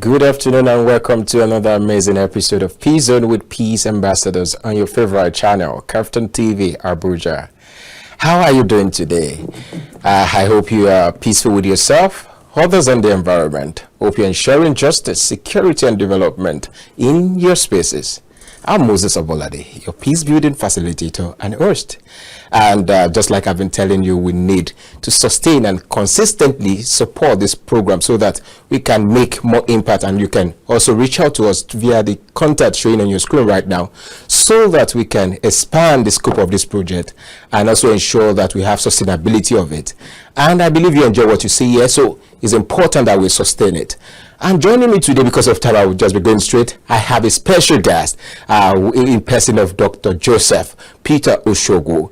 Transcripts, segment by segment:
Good afternoon and welcome to another amazing episode of Peace Zone with Peace Ambassadors on your favorite channel, KAFTAN TV, Abuja. How are you doing today? I hope you are peaceful with yourself, others, and the environment. Hope you're ensuring justice, security, and development in your spaces. I'm Moses Abolade, your peace building facilitator and host. And just like I've been telling you, we need to sustain and consistently support this program so that we can make more impact, and you can also reach out to us via the contact showing on your screen right now so that we can expand the scope of this project and also ensure that we have sustainability of it. And I believe you enjoy what you see here, so it's important that we sustain it. And joining me today, because of time, I will just be going straight. I have a special guest in person of Dr. Joseph Peter Ochogwu.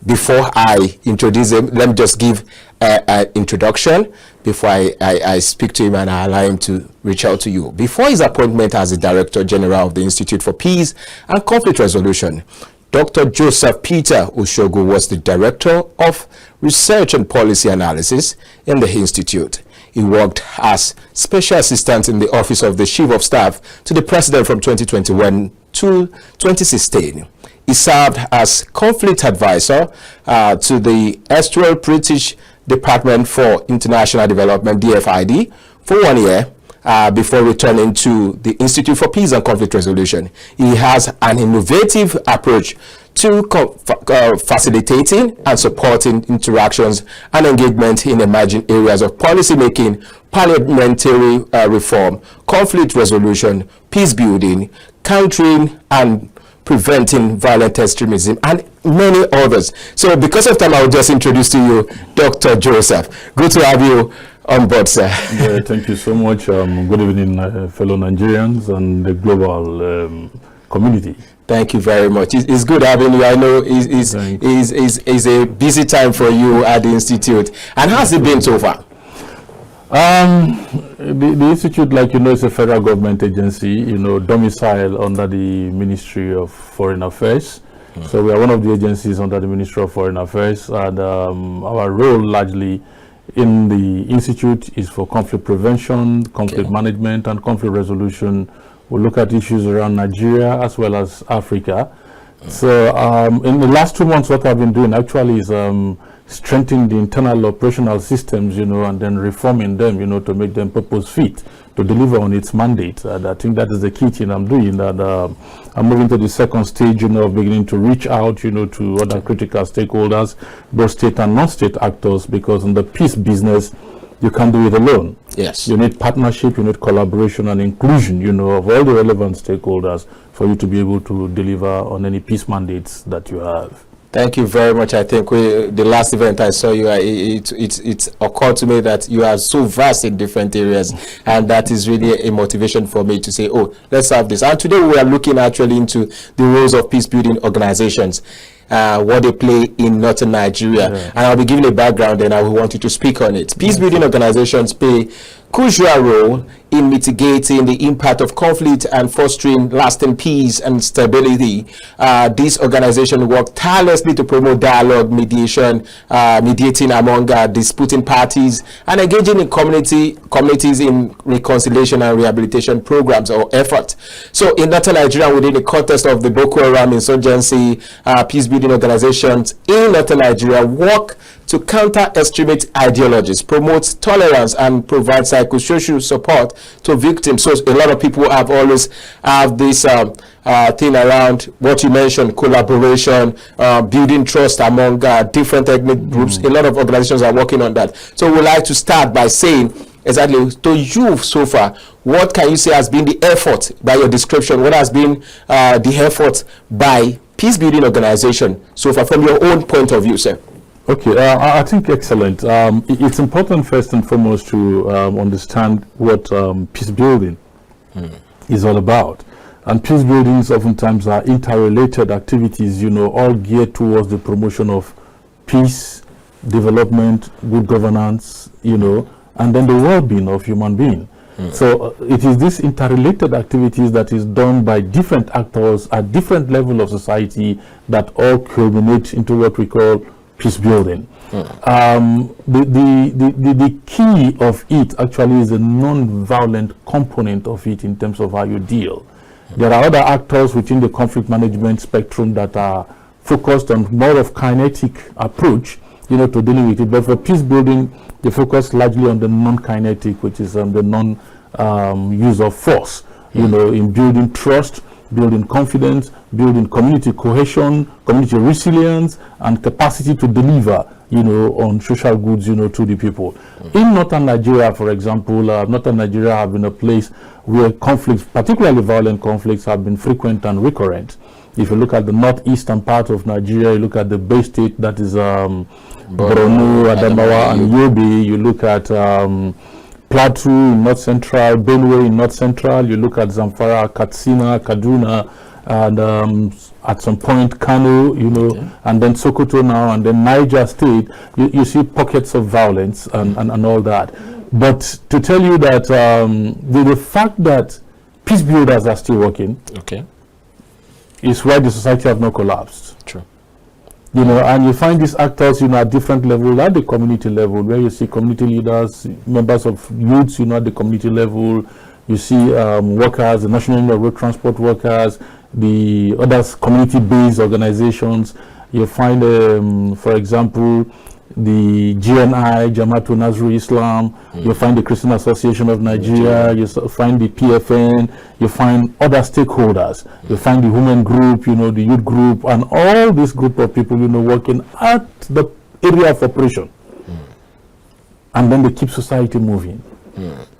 Before I introduce him, let me just give an introduction before I speak to him and I allow him to reach out to you. Before his appointment as the Director General of the Institute for Peace and Conflict Resolution, Dr. Joseph Peter Ochogwu was the Director of Research and Policy Analysis in the Institute. He worked as Special Assistant in the Office of the Chief of Staff to the President from 2021 to 2016. He served as Conflict Advisor to the erstwhile British Department for International Development, DFID, for 1 year before returning to the Institute for Peace and Conflict Resolution. He has an innovative approach to facilitating and supporting interactions and engagement in emerging areas of policy making, parliamentary reform, conflict resolution, peace building, countering and preventing violent extremism, and many others. So because of time, I will just introduce to you Dr. Joseph. Good to have you on board, sir. Yeah, thank you so much. Good evening, fellow Nigerians and the global community. Thank you very much. It's good having you. I know it's a busy time for you at the Institute. And how's it been so far? The Institute, like you know, is a federal government agency, you know, domiciled under the Ministry of Foreign Affairs. So we are one of the agencies under the Ministry of Foreign Affairs, and our role largely in the Institute is for conflict prevention, conflict management, and conflict resolution. We look at issues around Nigeria as well as Africa. So in the last 2 months, what I've been doing actually is strengthening the internal operational systems, you know, and then reforming them, you know, to make them purpose fit to deliver on its mandate. And I think that is the key thing I'm doing. That I'm moving to the second stage, you know, of beginning to reach out, you know, to other critical stakeholders, both state and non-state actors, because in the peace business, you can't do it alone. Yes. You need partnership, you need collaboration and inclusion, you know, of all the relevant stakeholders for you to be able to deliver on any peace mandates that you have. Thank you very much. I think the last event I saw you, it occurred to me that you are so vast in different areas, and that is really a motivation for me to say, oh, let's have this. And today we are looking actually into the roles of peace building organizations, what they play in northern Nigeria. Yeah. And I'll be giving a background and I will want you to speak on it. Peace building organizations play crucial role in mitigating the impact of conflict and fostering lasting peace and stability. These organizations work tirelessly to promote dialogue, mediation, mediating among disputing parties, and engaging in communities in reconciliation and rehabilitation programs or efforts. So in northern Nigeria, within the context of the Boko Haram insurgency, peace building organizations in northern Nigeria work to counter extremist ideologies, promote tolerance, and provide psychosocial support to victims. So a lot of people have always have this thing around what you mentioned, collaboration, building trust among different ethnic groups. A lot of organizations are working on that. So we'd like to start by saying, exactly, to you so far, what can you say has been the effort, by your description, what has been the effort by peace building organization so far from your own point of view, sir? Okay, I think excellent. It's important first and foremost to understand what peace building is all about. And peace buildings oftentimes are interrelated activities, you know, all geared towards the promotion of peace, development, good governance, you know, and then the well-being of human beings. So it is these interrelated activities that is done by different actors at different levels of society that all culminate into what we call Peacebuilding. The key of it actually is a non-violent component of it in terms of how you deal. There are other actors within the conflict management spectrum that are focused on more of kinetic approach, to dealing with it. But for peace building, they focus largely on the non-kinetic, which is the non-use of force, in building trust, building confidence, building community cohesion, community resilience, and capacity to deliver, on social goods, to the people. In northern Nigeria, for example, northern Nigeria have been a place where conflicts, particularly violent conflicts, have been frequent and recurrent. If you look at the northeastern part of Nigeria, you look at the Bay State, that is Borno, Adamawa, and Yobe. You look at Plateau in North Central, Benue in North Central. You look at Zamfara, Katsina, Kaduna, and at some point Kano, and then Sokoto now, and then Niger State. You see pockets of violence and all that. But to tell you that the fact that peace builders are still working, is why the society have not collapsed. True. And you find these actors, at different levels, at the community level, where you see community leaders, members of youths, at the community level. You see workers, the National Union of Road Transport Workers, the other community-based organizations. You find, for example, the GNI, Jamaatul Nasrul Islam. You find the Christian Association of Nigeria. You find the PFN. You find other stakeholders. You find the women group, the youth group, and all this group of people, working at the area of operation. And then they keep society moving.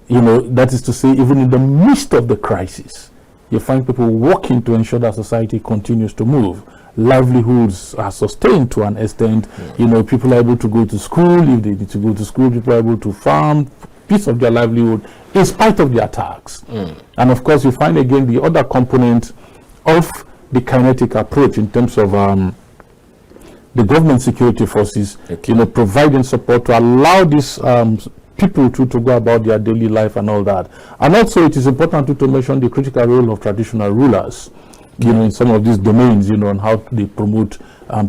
That is to say, even in the midst of the crisis, you find people working to ensure that society continues to move. Livelihoods are sustained to an extent. People are able to go to school. If they need to go to school, people are able to farm, piece of their livelihood, in spite of the attacks. And of course, you find again the other component of the kinetic approach in terms of the government security forces, providing support to allow these people to go about their daily life and all that. And also, it is important to mention the critical role of traditional rulers, in some of these domains, on how they promote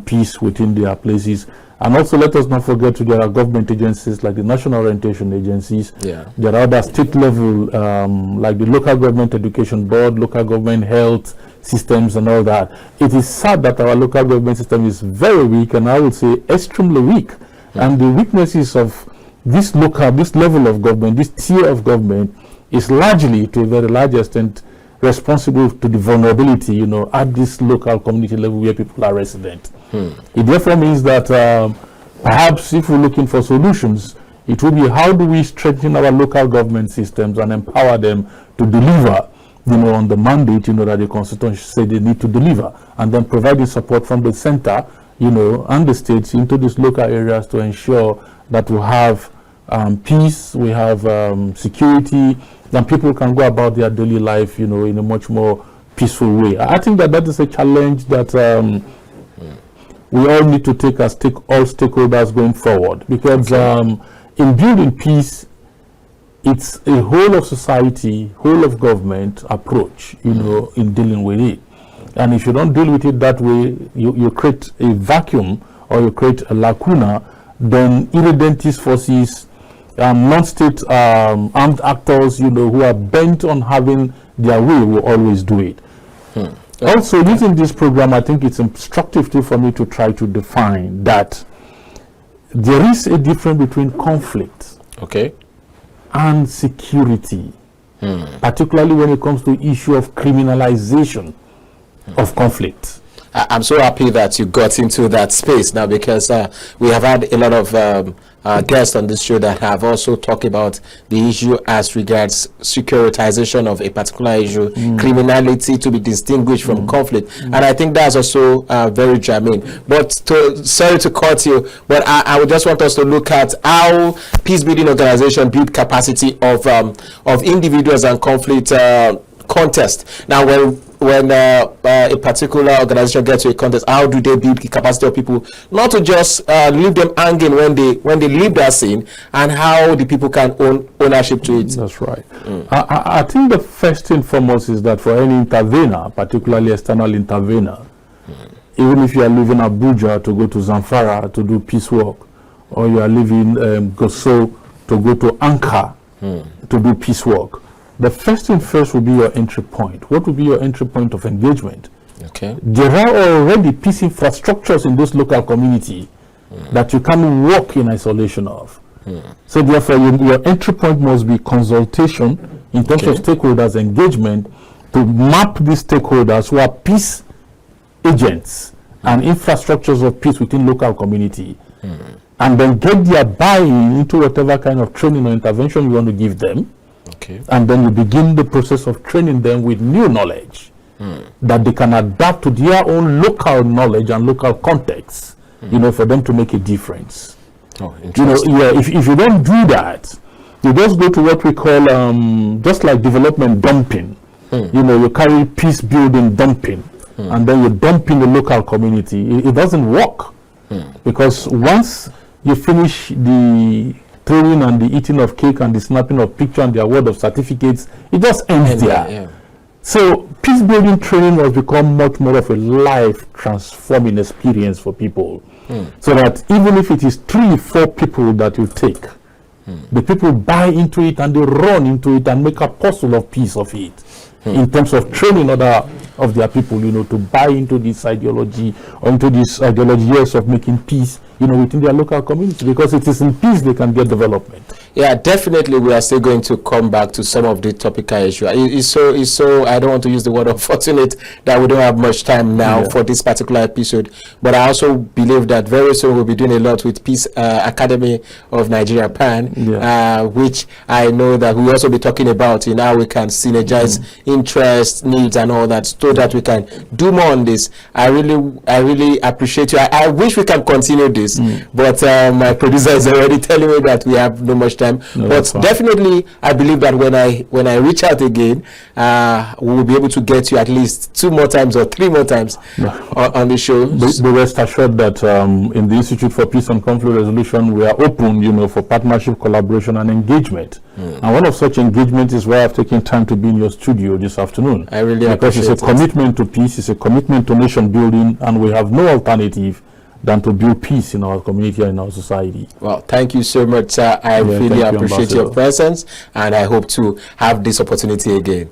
peace within their places. And also, let us not forget there are government agencies like the National Orientation Agencies. There are other state level, like the Local Government Education Board, local government health systems and all that. It is sad that our local government system is very weak, and I would say extremely weak. And the weaknesses of this level of government, this tier of government, is largely, to a very large extent, responsible to the vulnerability, at this local community level where people are resident. It therefore means that perhaps if we're looking for solutions, it will be how do we strengthen our local government systems and empower them to deliver, on the mandate, that the Constitution said they need to deliver, and then providing support from the center, and the states into these local areas to ensure that we have peace, we have security, then people can go about their daily life, in a much more peaceful way. I think that is a challenge that we all need to take as all stakeholders going forward, because in building peace, it's a whole of society, whole of government approach, in dealing with it. And if you don't deal with it that way, you create a vacuum, or you create a lacuna, then irredentist forces, non-state armed actors, who are bent on having their way, will always do it. Also, using this program, I think it's instructive too for me to try to define that there is a difference between conflict and security, particularly when it comes to the issue of criminalization of conflict. I'm so happy that you got into that space now, because we have had a lot of guests on this show that have also talked about the issue as regards securitization of a particular issue, criminality to be distinguished from conflict. And I think that's also very germane. But sorry to cut you, but I would just want us to look at how peace building organization build capacity of individuals and conflict contest. Now, when a particular organization gets to a contest, how do they build the capacity of people not to just leave them hanging when they leave that scene, and how the people can own ownership to it? That's right. I think the first and foremost is that for any intervener, particularly external intervener, even if you are leaving Abuja to go to Zamfara to do peace work, or you are leaving Goso to go to Ankara to do peace work, the first thing first will be your entry point. What will be your entry point of engagement? Okay. There are already peace infrastructures in those local community that you can work in isolation of. So therefore, your entry point must be consultation in terms of stakeholders engagement to map these stakeholders who are peace agents and infrastructures of peace within local community, and then get their buy-in into whatever kind of training or intervention you want to give them. And then you begin the process of training them with new knowledge that they can adapt to their own local knowledge and local context, you know, for them to make a difference. You know, if you don't do that, you just go to what we call just like development dumping. You know, you carry peace building dumping, and then you dump in the local community. It doesn't work, because once you finish the throwing and the eating of cake and the snapping of picture and the award of certificates, it just ends there. So peace building training has become much more of a life transforming experience for people, so that even if it is 3-4 people that you take, the people buy into it and they run into it and make a puzzle of peace of it. In terms of training other of their people, you know, to buy into this ideology or into this ideology of making peace, you know, within their local community, because it is in peace they can get development. Yeah, definitely. We are still going to come back to some of the topical issues. It's so I don't want to use the word unfortunate that we don't have much time now for this particular episode, but I also believe that very soon we'll be doing a lot with Peace Academy of Nigeria PAN, which I know that we'll also be talking about in how we can synergize interests, needs, and all that, so that we can do more on this. I really appreciate you. I wish we can continue this, but my producer is already telling me that we have no much time. But definitely, I believe that when I reach out again, we will be able to get you at least 2 more times or 3 more times on the show. But rest assured that in the Institute for Peace and Conflict Resolution, we are open, you know, for partnership, collaboration, and engagement. And one of such engagements is why I've taken time to be in your studio this afternoon. I really appreciate it. Because it's a commitment to peace, it's a commitment to nation building, and we have no alternative than to build peace in our community and in our society. Well, thank you so much, sir. I really appreciate your presence, and I hope to have this opportunity again.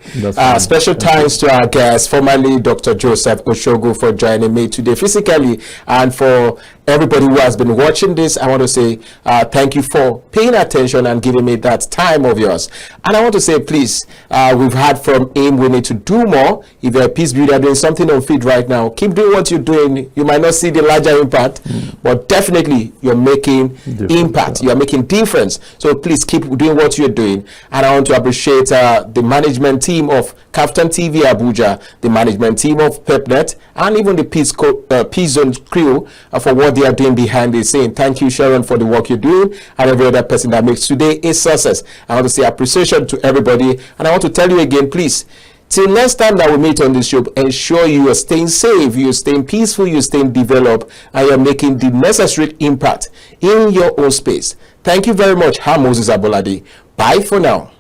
Special thanks to our guest, formerly Dr. Joseph Ochogwu, for joining me today physically, and for everybody who has been watching this. I want to say thank you for paying attention and giving me that time of yours. And I want to say, please, we've heard from him, we need to do more. If you're a peace builder doing something on feed right now, keep doing what you're doing. You might not see the larger impact, but definitely you're making impact, you're making difference. So please keep doing what you're doing. And I want to appreciate the management team of KAFTAN TV Abuja, the management team of PepNet, and even the Peace Zone crew for what they are doing behind the scene. Thank you, Sharon, for the work you're doing, and every other person that makes today a success. I want to say appreciation to everybody, and I want to tell you again, please, till next time that we meet on this show, ensure you are staying safe, you're staying peaceful, you're staying developed, and you're making the necessary impact in your own space. Thank you very much. I'm Moses Abolade. Bye for now.